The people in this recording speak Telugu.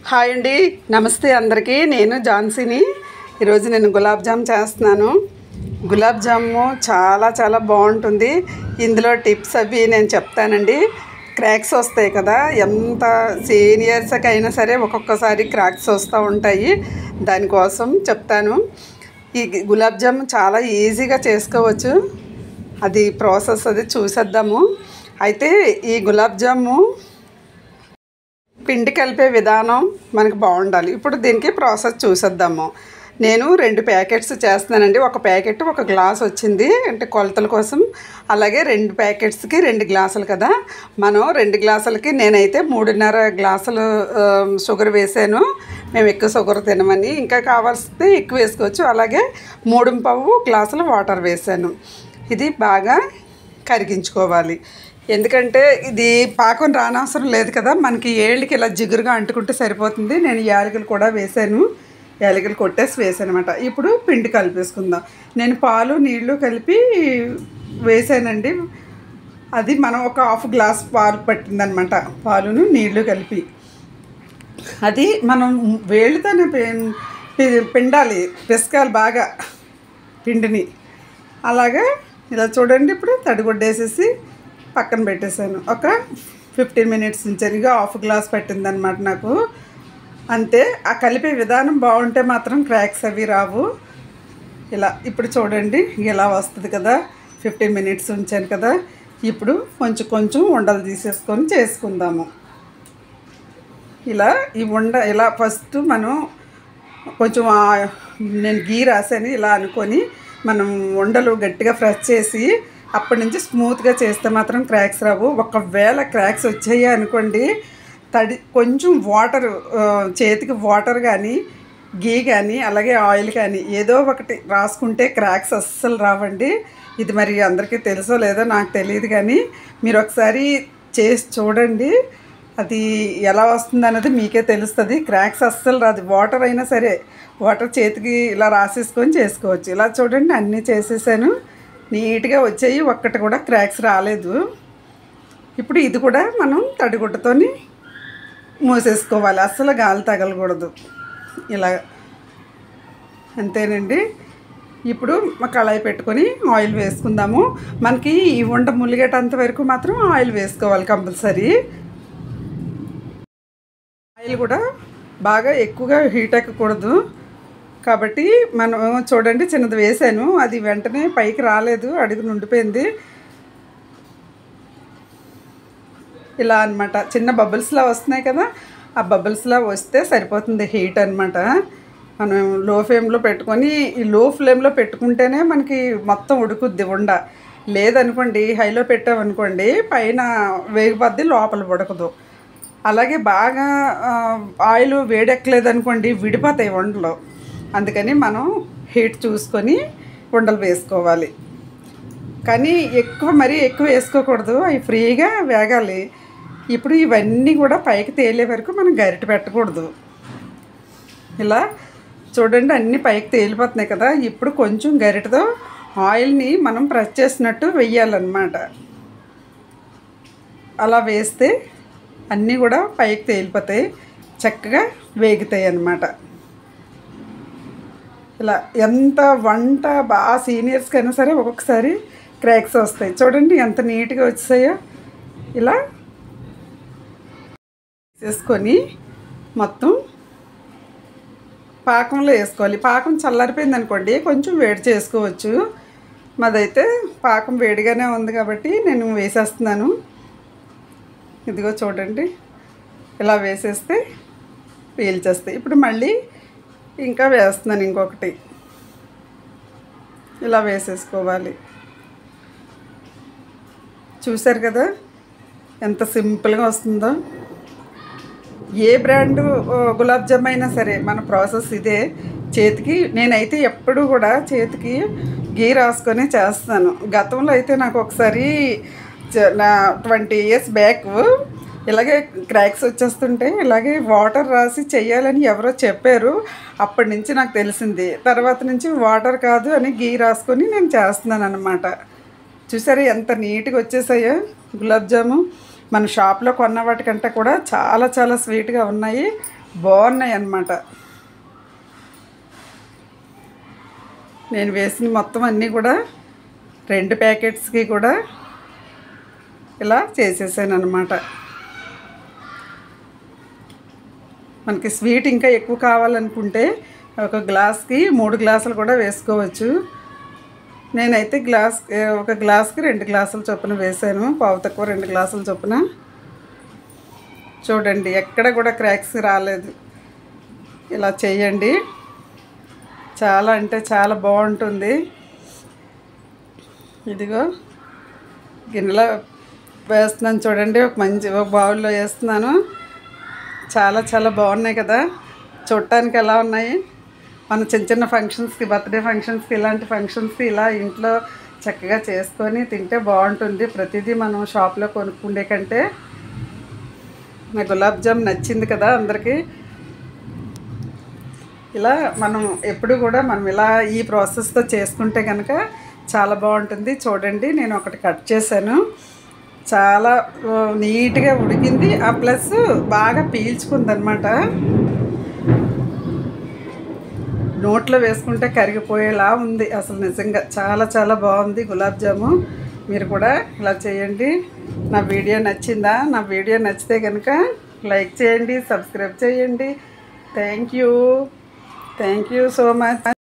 హాయ్ అండి, నమస్తే అందరికీ. నేను ఝాన్సీని. ఈరోజు నేను గులాబ్ జామ్ చేస్తున్నాను. గులాబ్ జాము చాలా చాలా బాగుంటుంది. ఇందులో టిప్స్ అవి నేను చెప్తానండి. క్రాక్స్ వస్తాయి కదా, ఎంత సీనియర్స్కి అయినా సరే ఒక్కొక్కసారి క్రాక్స్ వస్తూ ఉంటాయి. దానికోసం చెప్తాను. ఈ గులాబ్ జామ్ చాలా ఈజీగా చేసుకోవచ్చు. అది ప్రాసెస్ అది చూసేద్దాము. అయితే ఈ గులాబ్ జాము పిండి కలిపే విధానం మనకు బాగుండాలి. ఇప్పుడు దీనికి ప్రాసెస్ చూసేద్దాము. నేను 2 ప్యాకెట్స్ చేస్తున్నానండి. ఒక ప్యాకెట్ 1 గ్లాస్ వచ్చింది, అంటే కొలతల కోసం. అలాగే 2 ప్యాకెట్స్కి 2 గ్లాసులు కదా. మనం 2 గ్లాసులకి నేనైతే 3.5 గ్లాసులు షుగర్ వేసాను. మేము ఎక్కువ షుగర్ తినమని, ఇంకా కావాల్సితే ఎక్కువ వేసుకోవచ్చు. అలాగే 3.25 గ్లాసులు వాటర్ వేసాను. ఇది బాగా కరిగించుకోవాలి. ఎందుకంటే ఇది పాకం రానవసరం లేదు కదా, మనకి ఏళ్ళకి ఇలా జిగురుగా అంటుకుంటే సరిపోతుంది. నేను యాలకులు కూడా వేసాను, యాలకులు కొట్టేసి వేసాను అనమాట. ఇప్పుడు పిండి కలిపేసుకుందాం. నేను పాలు నీళ్లు కలిపి వేసానండి. అది మనం ఒక 1/2 గ్లాస్ పాలు పట్టిందనమాట, పాలును నీళ్లు కలిపి. అది మనం వేళ్ళతోనే పిండాలి, పిసకాలి బాగా పిండిని. అలాగా ఇలా చూడండి. ఇప్పుడు తడిగొడ్డేసేసి పక్కన పెట్టేశాను. ఒక 15 మినిట్స్ ఉంచాను. ఇక 1/2 గ్లాస్ పట్టిందనమాట నాకు. అంతే. ఆ కలిపే విధానం బాగుంటే మాత్రం క్రాక్స్ అవి రావు. ఇలా ఇప్పుడు చూడండి, ఇలా వస్తుంది కదా. 15 మినిట్స్ ఉంచాను కదా. ఇప్పుడు కొంచెం కొంచెం ఉండలు తీసేసుకొని చేసుకుందాము. ఇలా ఈ ఇలా ఫస్ట్ మనం కొంచెం నేను గీ రాసాను ఇలా అనుకొని మనం ఉండలు గట్టిగా ఫ్రెష్ చేసి అప్పటి నుంచి స్మూత్గా చేస్తే మాత్రం క్రాక్స్ రావు. ఒకవేళ క్రాక్స్ వచ్చాయి అనుకోండి, కొంచెం వాటర్, చేతికి వాటర్ కానీ గీ కానీ అలాగే ఆయిల్ కానీ ఏదో ఒకటి రాసుకుంటే క్రాక్స్ అస్సలు రావండి. ఇది మరి అందరికీ తెలుసో లేదో నాకు తెలియదు, కానీ మీరు ఒకసారి చేసి చూడండి. అది ఎలా వస్తుంది అన్నది మీకే తెలుస్తుంది. క్రాక్స్ అస్సలు రాదు. వాటర్ అయినా సరే వాటర్ చేతికి ఇలా రాసేసుకొని చేసుకోవచ్చు. ఇలా చూడండి, అన్నీ చేసేసాను, నీట్గా వచ్చాయి. ఒక్కటి కూడా క్రాక్స్ రాలేదు. ఇప్పుడు ఇది కూడా మనం తడిగుడ్డతోని మూసేసుకోవాలి, అస్సలు గాలి తగలకూడదు. ఇలా అంతేనండి. ఇప్పుడు కళాయి పెట్టుకొని ఆయిల్ వేసుకుందాము. మనకి ఈ వంట ములిగేటంత వరకు మాత్రం ఆయిల్ వేసుకోవాలి కంపల్సరీ. ఆయిల్ కూడా బాగా ఎక్కువగా హీట్ ఎక్కకూడదు కాబట్టి మనం చూడండి, చిన్నది వేసాను, అది వెంటనే పైకి రాలేదు, అడుగు నుండిపోయింది. ఇలా అనమాట. చిన్న బబుల్స్లా వస్తున్నాయి కదా, ఆ బబుల్స్లా వస్తే సరిపోతుంది హీట్ అనమాట. మనం లో ఫ్లేమ్లో పెట్టుకొని, ఈ లో ఫ్లేమ్లో పెట్టుకుంటేనే మనకి మొత్తం ఉడుకుద్ది ఉండ. లేదనుకోండి, హైలో పెట్టామనుకోండి పైన వేగిపోద్ది, లోపల ఉడకదు. అలాగే బాగా ఆయిల్ వేడెక్కలేదనుకోండి విడిపోతాయి వండలు. అందుకని మనం హీట్ చూసుకొని ఉండలు వేసుకోవాలి. కానీ మరీ ఎక్కువ వేసుకోకూడదు, అవి ఫ్రీగా వేగాలి. ఇప్పుడు ఇవన్నీ కూడా పైకి తేలే వరకు మనం గరిటె పెట్టకూడదు. ఇలా చూడండి, అన్నీ పైకి తేలిపోతున్నాయి కదా. ఇప్పుడు కొంచెం గరిటెతో ఆయిల్ని మనం ప్రెస్ చేసినట్టు వెయ్యాలన్నమాట. అలా వేస్తే అన్నీ కూడా పైకి తేలిపోతాయి, చక్కగా వేగుతాయి అన్నమాట. ఇలా ఎంత వంట బాగా సీనియర్స్కైనా సరే ఒక్కొక్కసారి క్రాక్స్ వస్తాయి. చూడండి ఎంత నీట్గా వచ్చాయో. ఇలా వేసుకొని మొత్తం పాకంలో వేసుకోవాలి. పాకం చల్లారిపోయింది అనుకోండి కొంచెం వేడి చేసుకోవచ్చు. మాదైతే పాకం వేడిగానే ఉంది కాబట్టి నేను వేసేస్తున్నాను. ఇదిగో చూడండి, ఇలా వేసేస్తే పీల్చేస్తాయి. ఇప్పుడు మళ్ళీ ఇంకా వేస్తున్నాను ఇంకొకటి. ఇలా వేసేసుకోవాలి. చూసారు కదా ఎంత సింపుల్గా వస్తుందో. ఏ బ్రాండు గులాబ్ జామ్ అయినా సరే మన ప్రాసెస్ ఇదే. చేతికి నేనైతే ఎప్పుడూ కూడా చేతికి గీ రాసుకొని చేస్తాను. గతంలో అయితే నాకు ఒకసారి నా 20 ఇయర్స్ బ్యాక్ ఇలాగే క్రాక్స్ వచ్చేస్తుంటే ఇలాగే వాటర్ రాసి చెయ్యాలని ఎవరో చెప్పారు. అప్పటి నుంచి నాకు తెలిసింది. తర్వాత నుంచి వాటర్ కాదు అని గీ రాసుకొని నేను చేస్తున్నాను అన్నమాట. చూసారా ఎంత నీట్గా వచ్చేసాయో గులాబ్ జాము. మన షాప్లో కొన్న వాటికంటే కూడా చాలా చాలా స్వీట్గా ఉన్నాయి. బాగున్నాయి అన్నమాట. నేను వేసిన మొత్తం అన్నీ కూడా 2 ప్యాకెట్స్కి కూడా ఇలా చేసేసాను అన్నమాట. మనకి స్వీట్ ఇంకా ఎక్కువ కావాలనుకుంటే ఒక గ్లాస్కి 3 గ్లాసులు కూడా వేసుకోవచ్చు. నేనైతే ఒక గ్లాస్కి 2 గ్లాసుల చొప్పున వేసాను, పావు తక్కువ 2 గ్లాసుల చొప్పున. చూడండి ఎక్కడ కూడా క్రాక్స్ రాలేదు. ఇలా చేయండి, చాలా అంటే చాలా బాగుంటుంది. ఇదిగో గిన్నెలో వేస్తున్నాను చూడండి, ఒక బౌల్లో వేస్తున్నాను. చాలా చాలా బాగున్నాయి కదా, చూడటానికి ఎలా ఉన్నాయి. మన చిన్న చిన్న ఫంక్షన్స్కి, బర్త్డే ఫంక్షన్స్కి, ఇలాంటి ఫంక్షన్స్కి ఇలా ఇంట్లో చక్కగా చేసుకొని తింటే బాగుంటుంది. ప్రతిదీ మనం షాప్లో కొనుక్కుండే కంటే. నా గులాబ్ జామ్ నచ్చింది కదా అందరికీ. ఇలా మనం ఎప్పుడు కూడా మనం ఇలా ఈ ప్రాసెస్తో చేసుకుంటే కనుక చాలా బాగుంటుంది. చూడండి నేను ఒకటి కట్ చేశాను, చాలా నీట్గా ఉడికింది, ప్లస్ బాగా పీల్చుకుందనమాట. నోట్లో వేసుకుంటే కరిగిపోయేలా ఉంది అసలు, నిజంగా చాలా చాలా బాగుంది గులాబ్ జాము. మీరు కూడా ఇలా చేయండి. నా వీడియో నచ్చిందా? నా వీడియో నచ్చితే కనుక లైక్ చేయండి, సబ్స్క్రైబ్ చేయండి. Thank you so much.